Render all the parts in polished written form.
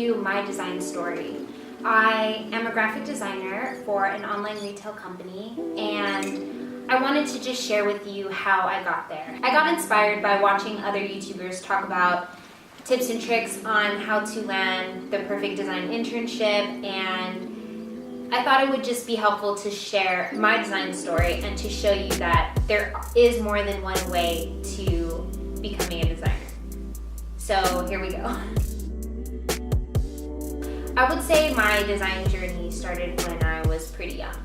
you my design story. I am a graphic designer for an online retail company, and I wanted to just share with you how I got there. I got inspired by watching other YouTubers talk about tips and tricks on how to land the perfect design internship, and I thought it would just be helpful to share my design story and to show you that there is more than one way to becoming a designer. So here we go. I would say my design journey started when I was pretty young.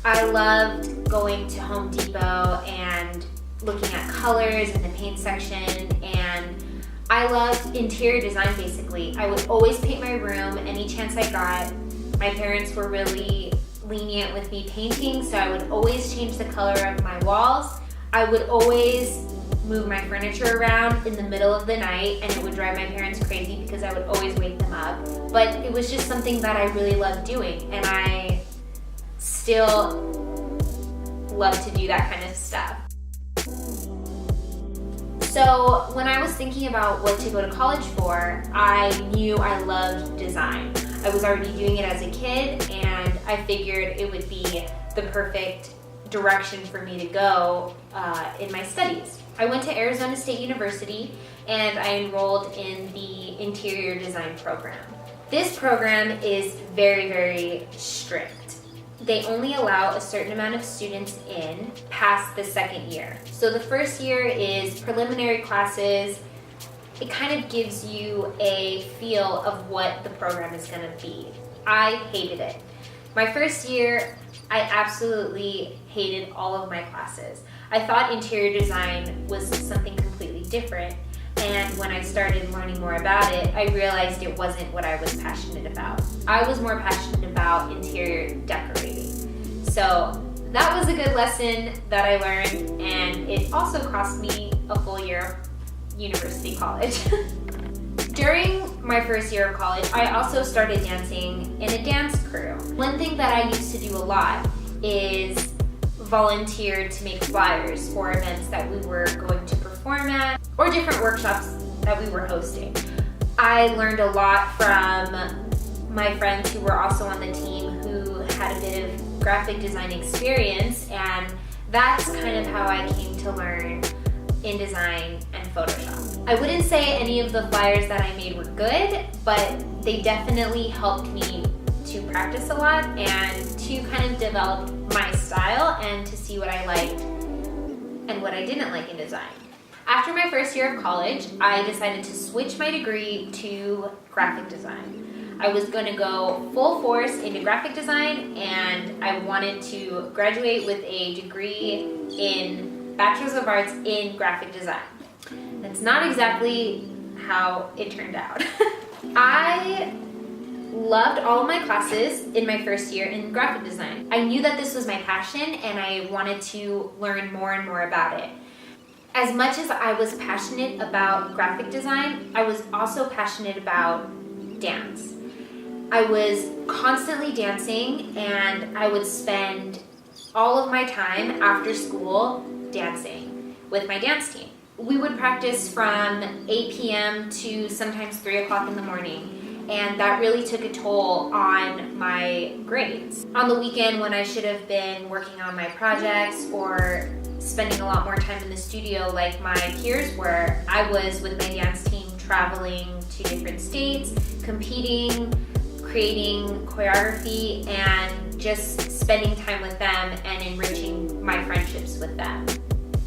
I loved going to Home Depot and looking at colors in the paint section, and I loved interior design basically. I would always paint my room any chance I got. My parents were really lenient with me painting, so I would always change the color of my walls. I would always move my furniture around in the middle of the night, and it would drive my parents crazy because I would always wake them up. But it was just something that I really loved doing, and I still love to do that kind of stuff. So when I was thinking about what to go to college for, I knew I loved design. I was already doing it as a kid, and I figured it would be the perfect direction for me to go in my studies. I went to Arizona State University and I enrolled in the interior design program. This program is very, very strict. They only allow a certain amount of students in past the second year. So the first year is preliminary classes. It kind of gives you a feel of what the program is going to be. I hated it. My first year, I absolutely hated all of my classes. I thought interior design was something completely different, and when I started learning more about it, I realized it wasn't what I was passionate about. I was more passionate about interior decorating. So that was a good lesson that I learned, and it also cost me a full year of university college. During my first year of college, I also started dancing in a dance crew. One thing that I used to do a lot is volunteer to make flyers for events that we were going to perform at or different workshops that we were hosting. I learned a lot from my friends who were also on the team who had a bit of graphic design experience, and that's kind of how I came to learn InDesign and Photoshop. I wouldn't say any of the flyers that I made were good, but they definitely helped me to practice a lot and to kind of develop my style and to see what I liked and what I didn't like in design. After my first year of college, I decided to switch my degree to graphic design. I was going to go full force into graphic design, and I wanted to graduate with a degree in Bachelor's of Arts in graphic design. That's not exactly how it turned out. I loved all of my classes in my first year in graphic design. I knew that this was my passion, and I wanted to learn more and more about it. As much as I was passionate about graphic design, I was also passionate about dance. I was constantly dancing, and I would spend all of my time after school dancing with my dance team. We would practice from 8 p.m. to sometimes 3 o'clock in the morning, and that really took a toll on my grades. On the weekend, when I should have been working on my projects or spending a lot more time in the studio like my peers were, I was with my dance team traveling to different states, competing, creating choreography, and just spending time with them and enriching my friendships with them.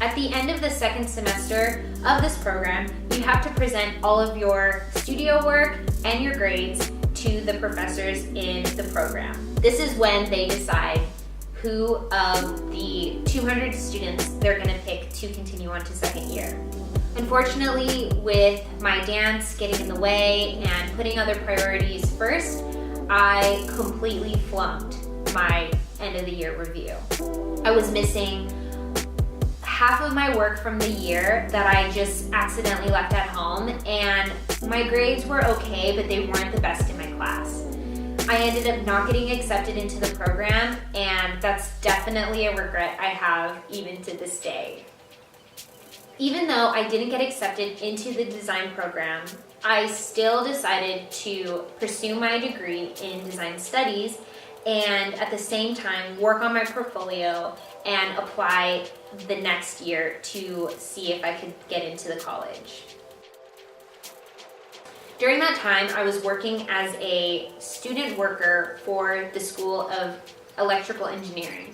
At the end of the second semester of this program, you have to present all of your studio work and your grades to the professors in the program. This is when they decide who of the 200 students they're going to pick to continue on to second year. Unfortunately, with my dance getting in the way and putting other priorities first, I completely flunked my end of the year review. I was missing half of my work from the year that I just accidentally left at home, and my grades were okay, but they weren't the best in my class. I ended up not getting accepted into the program, and that's definitely a regret I have even to this day. Even though I didn't get accepted into the design program, I still decided to pursue my degree in design studies and at the same time work on my portfolio and apply the next year to see if I could get into the college. During that time, I was working as a student worker for the School of Electrical Engineering.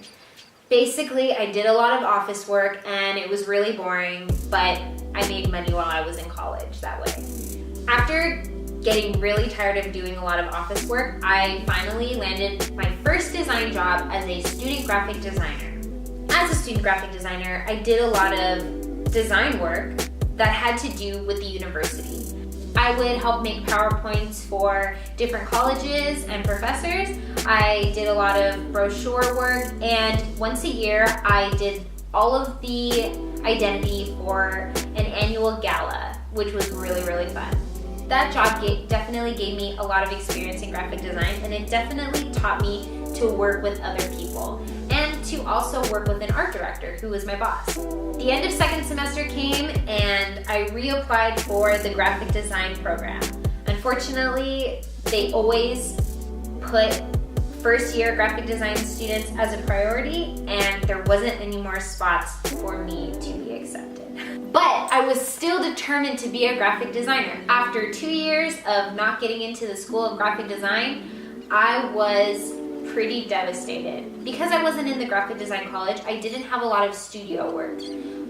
Basically, I did a lot of office work and it was really boring, but I made money while I was in college that way. After getting really tired of doing a lot of office work, I finally landed my first design job as a student graphic designer. As a student graphic designer, I did a lot of design work that had to do with the university. I would help make PowerPoints for different colleges and professors. I did a lot of brochure work, and once a year I did all of the identity for an annual gala, which was really, really fun. That job definitely gave me a lot of experience in graphic design, and it definitely taught me to work with other people and to also work with an art director who was my boss. The end of second semester came and I reapplied for the graphic design program. Unfortunately, they always put first year graphic design students as a priority, and there wasn't any more spots for me to be accepted. But I was still determined to be a graphic designer. After 2 years of not getting into the School of Graphic Design, I was pretty devastated. Because I wasn't in the graphic design college, I didn't have a lot of studio work.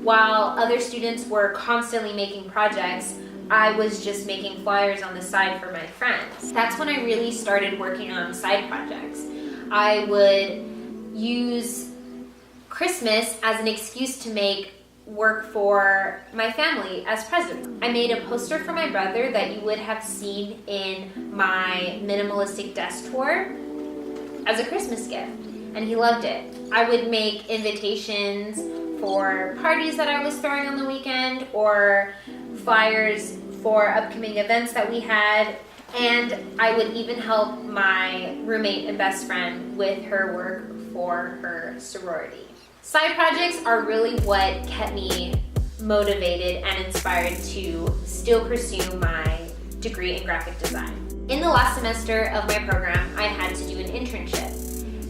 While other students were constantly making projects, I was just making flyers on the side for my friends. That's when I really started working on side projects. I would use Christmas as an excuse to make work for my family as presents. I made a poster for my brother that you would have seen in my minimalistic desk tour as a Christmas gift, and he loved it. I would make invitations for parties that I was throwing on the weekend or flyers for upcoming events that we had, and I would even help my roommate and best friend with her work for her sorority. Side projects are really what kept me motivated and inspired to still pursue my degree in graphic design. In the last semester of my program, I had to do an internship.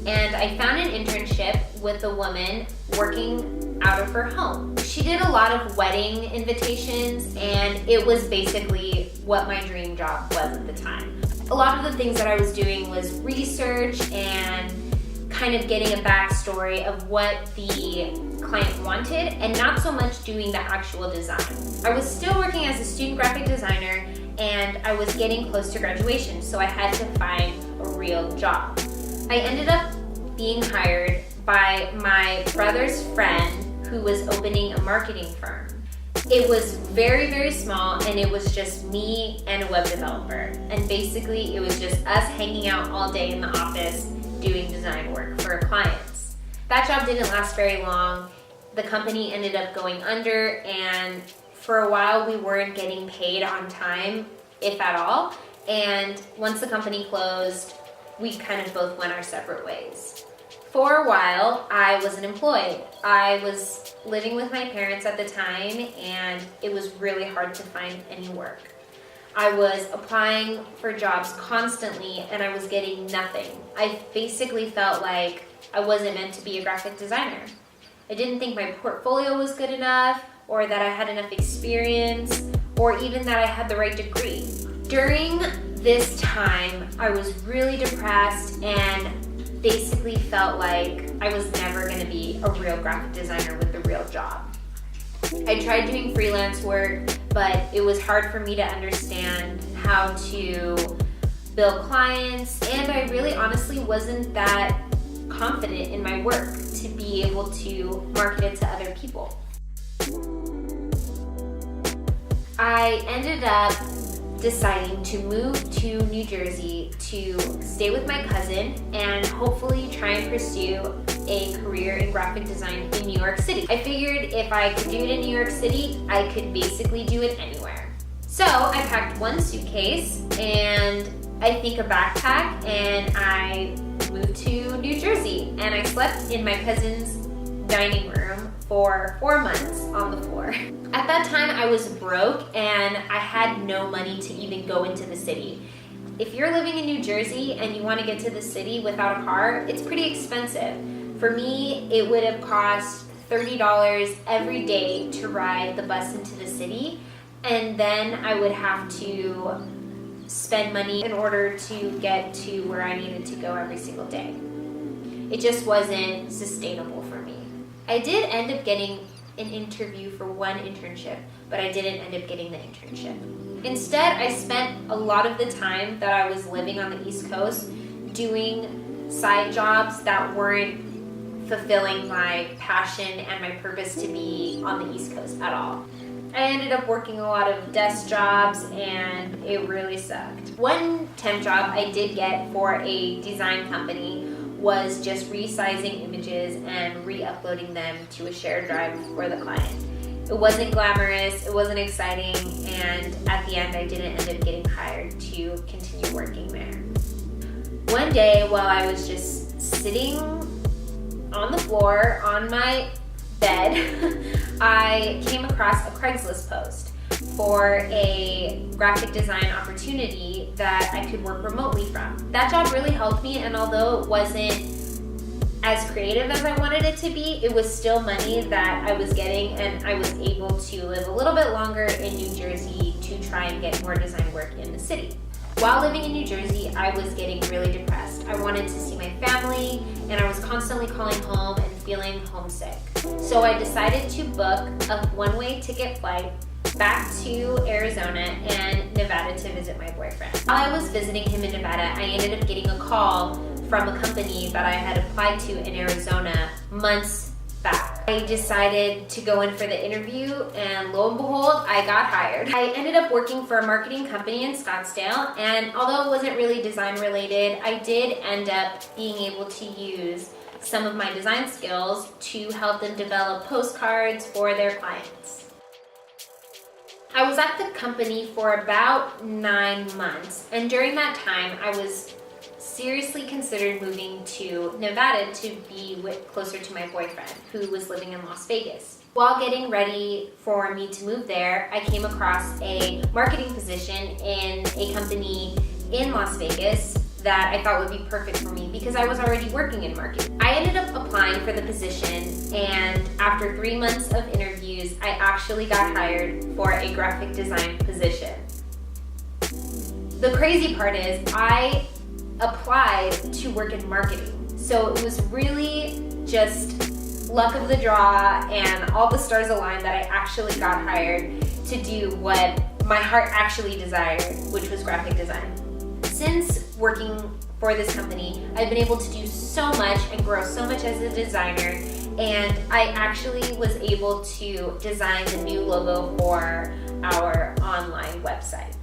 And I found an internship with a woman working out of her home. She did a lot of wedding invitations, and it was basically what my dream job was at the time. A lot of the things that I was doing was research and kind of getting a backstory of what the client wanted, and not so much doing the actual design. I was still working as a student graphic designer, and I was getting close to graduation, so I had to find a real job. I ended up being hired by my brother's friend who was opening a marketing firm. It was very, very small, and it was just me and a web developer. And basically, it was just us hanging out all day in the office doing design work for clients. That job didn't last very long. The company ended up going under, and for a while we weren't getting paid on time, if at all. And once the company closed, we kind of both went our separate ways. For a while, I was unemployed. I was living with my parents at the time, and it was really hard to find any work. I was applying for jobs constantly, and I was getting nothing. I basically felt like I wasn't meant to be a graphic designer. I didn't think my portfolio was good enough, or that I had enough experience, or even that I had the right degree. During this time, I was really depressed and basically felt like I was never going to be a real graphic designer with a real job. I tried doing freelance work, but it was hard for me to understand how to bill clients, and I really honestly wasn't that confident in my work to be able to market it to other people. I ended up deciding to move to New Jersey to stay with my cousin and hopefully try and pursue a career in graphic design in New York City. I figured if I could do it in New York City, I could basically do it anywhere. So I packed one suitcase and I think a backpack, and I moved to New Jersey, and I slept in my cousin's dining room for 4 months on the floor. At that time, I was broke and I had no money to even go into the city. If you're living in New Jersey and you want to get to the city without a car, it's pretty expensive. For me, it would have cost $30 every day to ride the bus into the city, and then I would have to spend money in order to get to where I needed to go every single day. It just wasn't sustainable for me. I did end up getting an interview for one internship, but I didn't end up getting the internship. Instead, I spent a lot of the time that I was living on the East Coast doing side jobs that weren't fulfilling my passion and my purpose to be on the East Coast at all. I ended up working a lot of desk jobs and it really sucked. One temp job I did get for a design company was just resizing images and re-uploading them to a shared drive for the client. It wasn't glamorous, it wasn't exciting, and at the end I didn't end up getting hired to continue working there. One day while I was just sitting on the floor on my bed, I came across a Craigslist post for a graphic design opportunity that I could work remotely from. That job really helped me, and although it wasn't as creative as I wanted it to be, it was still money that I was getting, and I was able to live a little bit longer in New Jersey to try and get more design work in the city. While living in New Jersey, I was getting really depressed. I wanted to see my family, and I was constantly calling home and feeling homesick. So I decided to book a one-way ticket flight back to Arizona and Nevada to visit my boyfriend. While I was visiting him in Nevada, I ended up getting a call from a company that I had applied to in Arizona months back. I decided to go in for the interview, and lo and behold, I got hired. I ended up working for a marketing company in Scottsdale, and although it wasn't really design related, I did end up being able to use some of my design skills to help them develop postcards for their clients. I was at the company for about 9 months, and during that time, I was seriously considered moving to Nevada to be closer to my boyfriend, who was living in Las Vegas. While getting ready for me to move there, I came across a marketing position in a company in Las Vegas that I thought would be perfect for me because I was already working in marketing. I ended up applying for the position, and after 3 months of interviews, I actually got hired for a graphic design position. The crazy part is I applied to work in marketing. So it was really just luck of the draw and all the stars aligned that I actually got hired to do what my heart actually desired, which was graphic design. Since working for this company, I've been able to do so much and grow so much as a designer, and I actually was able to design the new logo for our online website.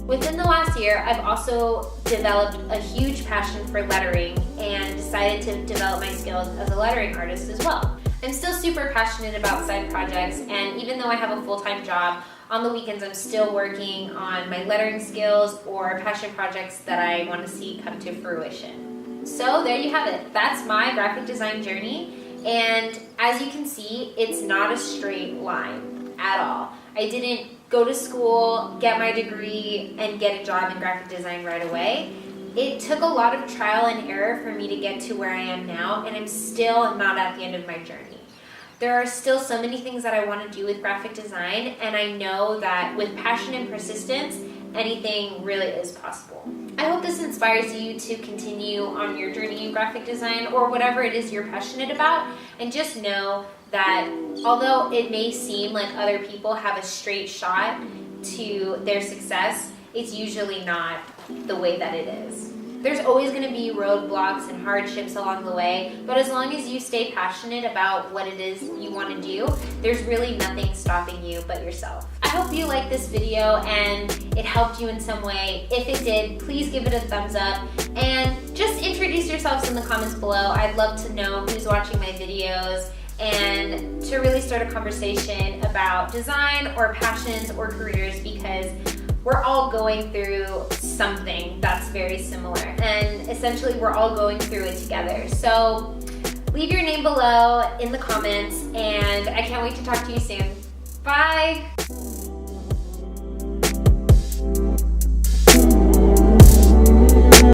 Within the last year, I've also developed a huge passion for lettering and decided to develop my skills as a lettering artist as well. I'm still super passionate about side projects, and even though I have a full-time job, on the weekends I'm still working on my lettering skills or passion projects that I want to see come to fruition. So there you have it. That's my graphic design journey, and as you can see, it's not a straight line at all. I didn't go to school, get my degree, and get a job in graphic design right away. It took a lot of trial and error for me to get to where I am now, and I'm still not at the end of my journey. There are still so many things that I want to do with graphic design, and I know that with passion and persistence, anything really is possible. I hope this inspires you to continue on your journey in graphic design or whatever it is you're passionate about, and just know that although it may seem like other people have a straight shot to their success, it's usually not the way that it is. There's always going to be roadblocks and hardships along the way, but as long as you stay passionate about what it is you want to do, there's really nothing stopping you but yourself. I hope you liked this video and it helped you in some way. If it did, please give it a thumbs up and just introduce yourselves in the comments below. I'd love to know who's watching my videos and to really start a conversation about design or passions or careers, because we're all going through something that's very similar, and essentially we're all going through it together. So Leave your name below in the comments, and I can't wait to talk to you soon. Bye!